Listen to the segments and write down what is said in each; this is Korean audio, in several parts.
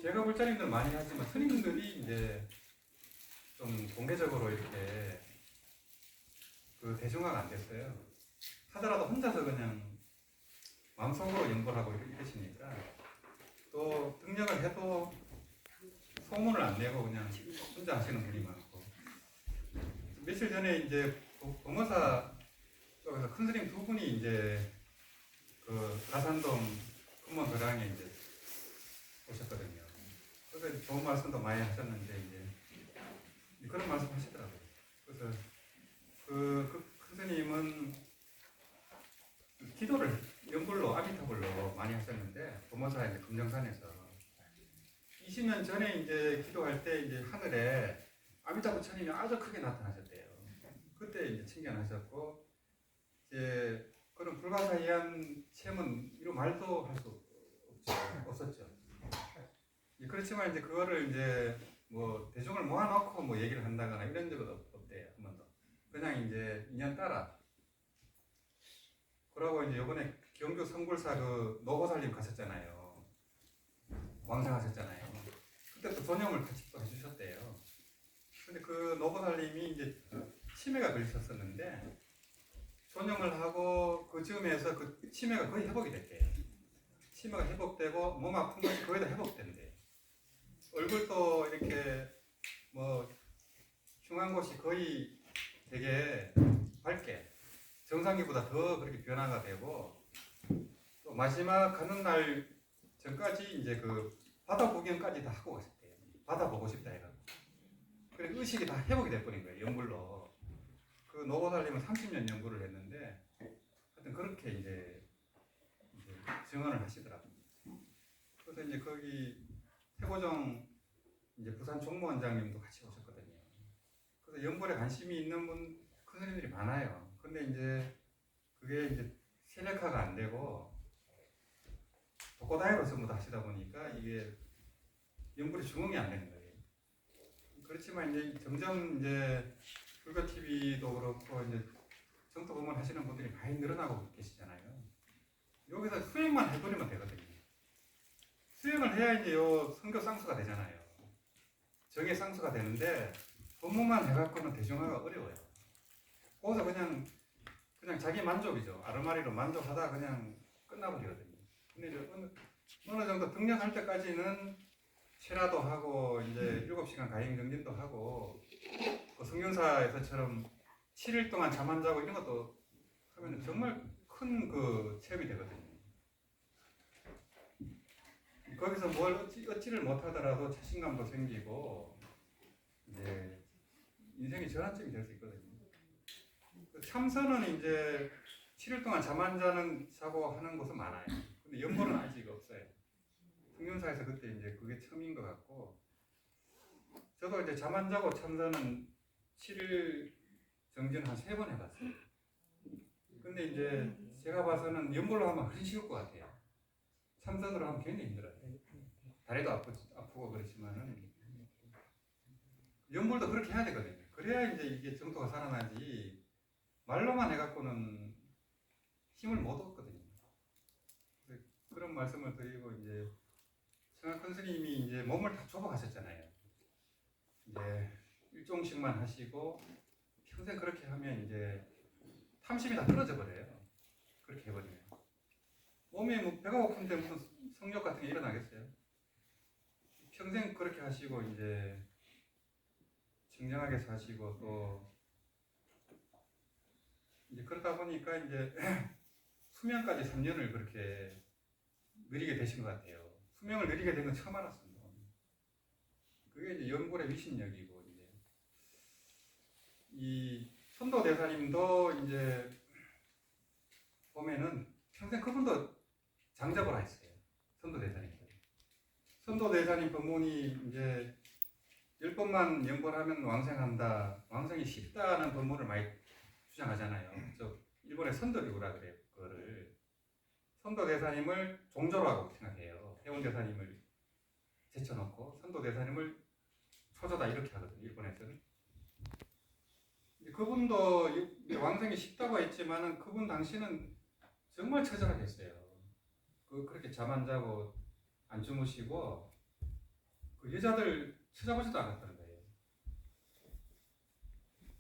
제가 불자님들 많이 하지만 스님들이 이제 좀 공개적으로 이렇게 그 대중화가 안 됐어요. 하더라도 혼자서 그냥 마음속으로 연구를 하고 이러시니까 또 등력을 해도 소문을 안 내고 그냥 혼자 하시는 분이 많고 며칠 전에 이제 범어사 쪽에서 큰 스님 두 분이 이제 그 가산동 금원 도량에 이제 오셨거든요. 그래서 좋은 말씀도 많이 하셨는데 이제 그런 말씀 하시더라고요. 그래서 큰 스님은 기도를 연불로 아미타불로 많이 하셨는데 범어사 이제 금정산에서 20년 전에 이제 기도할 때 이제 하늘에 아미타 부처님이 아주 크게 나타나셨대요. 그때 이제 칭견하셨고 이제 그런 불가사의한 체험은 이런 말도 할 수 없었죠. 그렇지만 이제 그거를 이제 뭐 대중을 모아놓고 뭐 얘기를 한다거나 이런 적은 없대요. 한 번도. 그냥 이제 인연 따라. 그러고 이제 요번에 경주 성불사 그 노보살님 가셨잖아요. 왕생하셨잖아요. 그때 또 전염을 같이 또 해주셨대요. 근데 그 노보살님이 이제 치매가 걸리셨었는데 전염을 하고 그 즈음에서 그 치매가 거의 회복이 됐대요. 치매가 회복되고 몸 아픈 것이 거의 다 회복된대요. 얼굴도 이렇게 뭐 흉한 곳이 거의 되게 밝게 정상기보다 더 그렇게 변화가 되고 또 마지막 가는 날 전까지 이제 그 바다 구경까지 다 하고 가셨대요. 바다 보고 싶다 해가지고. 그래 의식이 다 회복이 돼버린 거예요. 연불로. 그 노보살님은 30년 연구를 했는데 하여튼 그렇게 이제 증언을 하시더라고요. 그래서 이제 거기 태고정 이제 부산 종무원장님도 같이 오셨거든요. 그래서 연불에 관심이 있는 분 큰 스님들이 많아요. 근데 이제 그게 이제 세력화가 안 되고 독고다이로 전부 다 하시다 보니까 이게 연불이 중흥이 안 되는 거예요. 그렇지만 이제 점점 이제 불교 TV도 그렇고 이제 정토 법문 하시는 분들이 많이 늘어나고 계시잖아요. 여기서 수행만 해버리면 되거든요. 수행을 해야 이제 요 성교 쌍수가 되잖아요. 정의 쌍수가 되는데 법문만 해갖고는 대중화가 어려워요. 거기서 그냥 자기 만족이죠. 아르마리로 만족하다 그냥 끝나버리거든요. 근데 이제 어느 정도 등력할 때까지는 체라도 하고 이제 7시간 가행 정진도 하고 그 성균사에서처럼 7일 동안 잠 안 자고 이런 것도 하면 정말 큰 그 체험이 되거든요. 거기서 뭘 얻지를 못하더라도 자신감도 생기고 이제 인생의 전환점이 될 수 있거든요. 참선은 이제 7일 동안 잠 안 자고 하는 곳은 많아요. 근데 연보는 아직 없어요. 성균사에서 그때 이제 그게 처음인 것 같고, 저도 이제 잠 안 자고 참선은 7일 정진 한 3번 해봤어요. 근데 이제 제가 봐서는 연보로 하면 훨씬 쉬울 것 같아요. 참선으로 하면 굉장히 힘들어요. 다리도 아프고 그렇지만은 연불도 그렇게 해야 되거든요. 그래야 이제 이게 정토가 살아나지 말로만 해갖고는 힘을 못 얻거든요. 그런 말씀을 드리고 이제 청학큰 스님이 이제 몸을 다 좁아가셨잖아요. 이제 일종씩만 하시고 평생 그렇게 하면 이제 탐심이 다 떨어져 버려요. 그렇게 해버리면 몸에 뭐 배가 고픈데 무슨 성욕 같은 게 일어나겠어요? 평생 그렇게 하시고 이제 청정하게 사시고 또 이제 그러다 보니까 이제 수명까지 3년을 그렇게 누리게 되신 것 같아요. 수명을 누리게 된 건 처음 알았습니다. 그게 이제 연골의 위신력이고 이제 이 선도 대사님도 이제 보면은 평생 그분도 장잡을 하셨어요. 선도 대사님. 선도 대사님 법문이 이제 10번만 연벌하면 왕생한다. 왕생이 쉽다는 법문을 많이 주장하잖아요. 저 일본의 선도교라 그래요. 그거를 선도 대사님을 종조로 하고 생각해요. 해운 대사님을 제쳐놓고 선도 대사님을 초조다 이렇게 하거든요. 일본에서는. 그분도 왕생이 쉽다고 했지만은 그분 당시는 정말 처절하게 했어요. 그렇게 잠 안 자고 안 주무시고 그 여자들 찾아보지도 않았다는 거예요.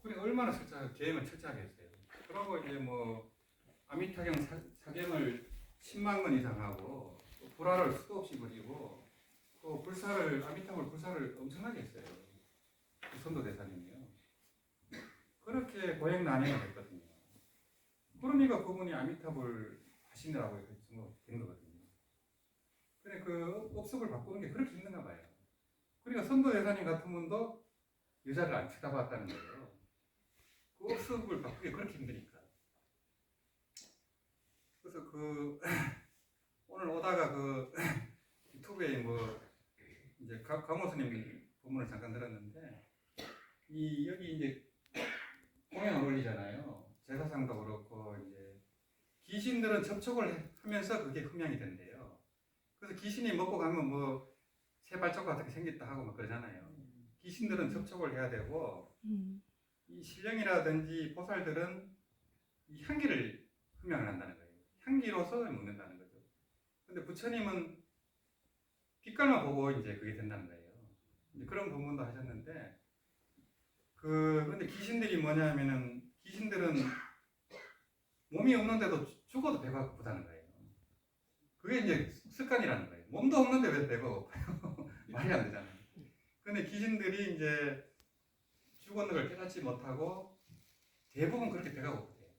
그러니까 얼마나 계획을 철저하게 했어요. 그러고 이제 뭐 아미타경 사경을 10만 건 이상 하고 또 불화를 수도 없이 부리고 또 아미타불 불사를 엄청나게 했어요. 그 선도 대사님이요. 그렇게 고행난행을 했거든요. 그러니까 그분이 아미타불 하시느라고 된 거거든요. 근데 그 업속을 바꾸는 게 그렇게 힘든가 봐요. 그러니까 선도 대사님 같은 분도 여자를 안 쳐다봤다는 거예요. 그 업속을 바꾸기 그렇게 힘드니까. 그래서 오늘 오다가 유튜브에 뭐 이제 강호 스님 본문을 잠깐 들었는데 여기 이제 공연을 올리잖아요. 제사상도 그렇고 이제 귀신들은 접촉을 하면서 그게 흠양이 된대요. 그래서 귀신이 먹고 가면 뭐 새발자국 같은 게 생겼다 하고 막 그러잖아요. 귀신들은 접촉을 해야 되고 이 신령이라든지 보살들은 이 향기를 흠양을 한다는 거예요. 향기로서 먹는다는 거죠. 근데 부처님은 빛깔만 보고 이제 그게 된다는 거예요. 이제 그런 본문도 하셨는데 근데 귀신들이 뭐냐면은 귀신들은 몸이 없는데도 죽어도 배가 고프다는 거예요. 그게 이제 습관이라는 거예요. 몸도 없는데 왜 배가 고파요? 말이 안 되잖아요. 근데 귀신들이 이제 죽었는 걸 깨닫지 못하고 대부분 그렇게 배가 고프대요.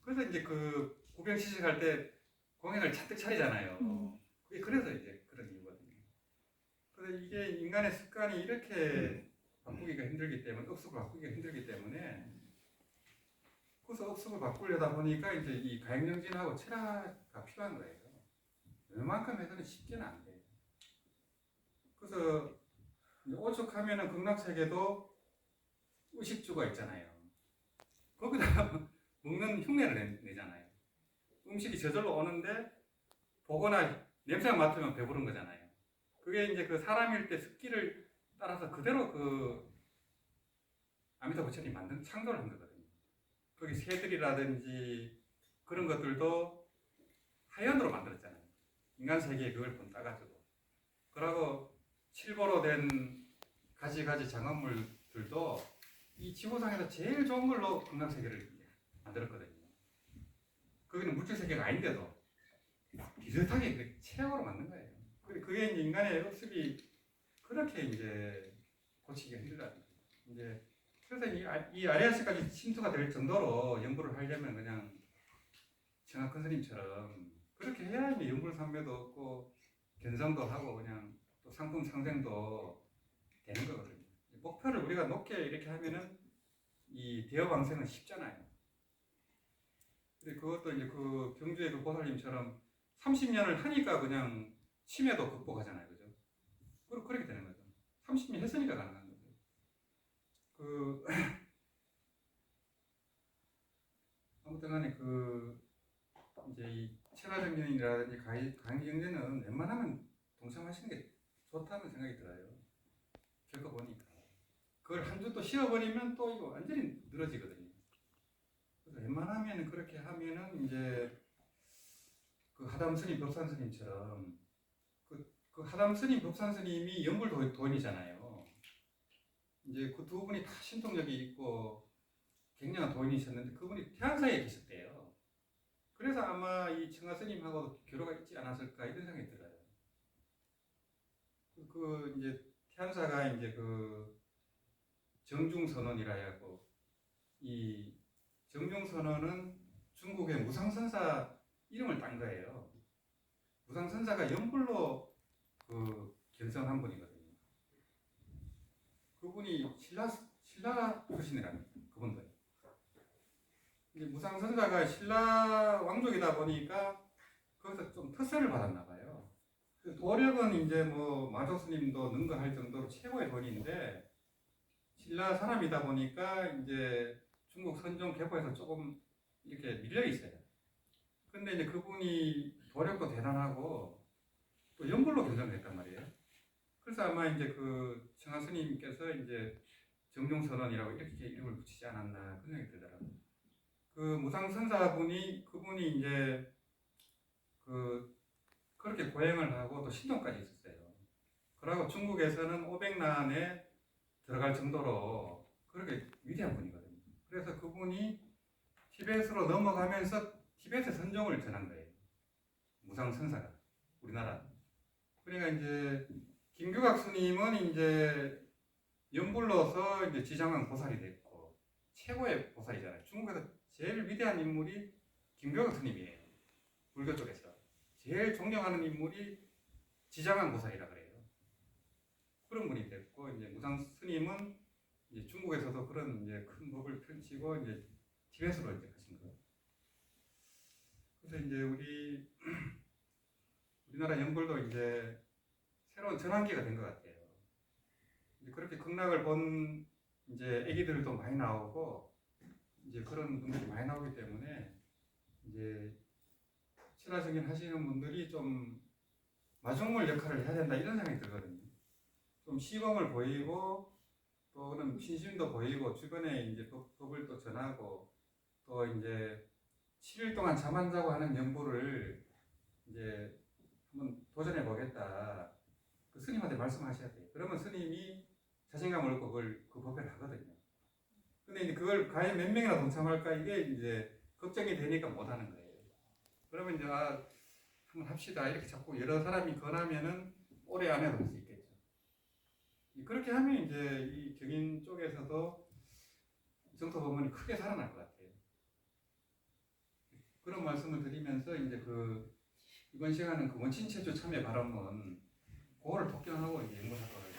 그래서 이제 구경시식할 때 공연을 잔뜩 차리잖아요. 그게 그래서 이제 그런 이유거든요. 그래서 이게 인간의 습관이 이렇게 바꾸기가 힘들기 때문에, 억습을 바꾸기가 힘들기 때문에, 그래서 억습을 바꾸려다 보니까 이제 이 가행정진하고 철학가 필요한 거예요. 웬만큼 해서는 쉽지는 안 돼요. 그래서 오죽하면은 극락세계도 의식주가 있잖아요. 거기다 먹는 흉내를 내잖아요. 음식이 저절로 오는데 보거나 냄새가 맡으면 배부른 거잖아요. 그게 이제 사람일 때 습기를 따라서 그대로 아미타 부처님이 창조를 한 거거든요. 거기 새들이라든지 그런 것들도 하연으로 만들었잖아요. 인간 세계에 그걸 따가지고. 그러고 칠보로 된 가지가지 장엄물들도 이 지구상에서 제일 좋은 걸로 극락세계를 만들었거든요. 거기는 물질세계가 아닌데도 비슷하게 체형으로 만든 거예요. 그게 이제 인간의 억습이 그렇게 이제 고치기가 힘들다. 이제 그래서 이 아리아스까지 침투가 될 정도로 연구를 하려면 그냥 정학큰 스님처럼 그렇게 해야 이제 연불삼매도 없고 견성도 하고 그냥 또 상품 상생도 되는 거거든요. 목표를 우리가 높게 이렇게 하면은 이 대어방생은 쉽잖아요. 근데 그것도 이제 경주의 보살님처럼 30년을 하니까 그냥 치매도 극복하잖아요. 그죠? 그렇게 되는 거죠. 30년 했으니까 가능한 거죠. 아무튼 간에 이제 이 체가정진이라든지 강의경제는 웬만하면 동참하시는 게 좋다는 생각이 들어요. 겪어보니까. 그걸 한 주 또 쉬어버리면 또 이거 완전히 늘어지거든요. 그래서 웬만하면 그렇게 하면은 이제 하담 스님, 법산 스님처럼 하담 스님, 법산 스님이 연불 도인이잖아요. 이제 그 두 분이 다 신통력이 있고 굉장한 도인이셨는데 그분이 태안사에 계셨대요. 그래서 아마 이 청하 스님하고도 교류가 있지 않았을까 이런 생각이 들어요. 이제 태안사가 이제 정중선언이라 해갖고 이 정중선언은 중국의 무상선사 이름을 딴 거예요. 무상선사가 연불로 견성한 분이거든요. 그분이 신라 출신이랍니다. 그분들. 이제 무상선사가 신라 왕족이다 보니까 거기서 좀 특세를 받았나 봐요. 도력은 이제 뭐 마조스님도 능가할 정도로 최고의 돈인데 신라 사람이다 보니까 이제 중국 선종 계보에서 조금 이렇게 밀려 있어요. 근데 이제 그분이 도력도 대단하고 또 연불로 견성을 했단 말이에요. 그래서 아마 이제 청하 스님께서 이제 정종선언이라고 이렇게 이름을 붙이지 않았나 그런 생각이 들더라고요. 무상선사분이 그분이 이제 그렇게 고행을 하고 또 신동까지 있었어요. 그리고 중국에서는 500난에 들어갈 정도로 그렇게 위대한 분이거든요. 그래서 그분이 티벳으로 넘어가면서 티벳의 선종을 전한 거예요. 무상선사가 우리나라. 그러니까 이제 김규각 스님은 이제 연불로서 이제 지장한 보살이 됐고 최고의 보살이잖아요. 중국에서 제일 위대한 인물이 김규각 스님이에요. 불교 쪽에서 제일 존경하는 인물이 지장한 보살이라 그래요. 그런 분이 됐고 이제 무상 스님은 이제 중국에서도 그런 이제 큰 법을 펼치고 이제 티벳으로 이제 가신 거예요. 그래서 이제 우리나라 연불도 이제 새로운 전환기가 된 것 같아요. 이제 그렇게 극락을 본 이제 아기들도 많이 나오고 이제 그런 분들이 많이 나오기 때문에 이제 신화정인 하시는 분들이 좀 마중물 역할을 해야 된다 이런 생각이 들거든요. 좀 시범을 보이고 또 그런 신심도 보이고 주변에 이제 법을 또 전하고 또 이제 7일 동안 잠 안 자고 하는 연보를 이제 한번 도전해 보겠다. 그 스님한테 말씀하셔야 돼요. 그러면 스님이 자신감을 얻고 그 법회를 하거든요. 근데 이제 그걸 과연 몇 명이나 동참할까 이게 이제 걱정이 되니까 못 하는 거예요. 그러면 이제 한번 합시다. 이렇게 자꾸 여러 사람이 권하면은 오래 안 해도 할 수 있겠죠. 그렇게 하면 이제 이 경인 쪽에서도 정토 법문이 크게 살아날 것 같아요. 그런 말씀을 드리면서 이제 이번 시간은 그 원친체조 참여 발언문 그거를 독견하고 이제 연구할 거예요.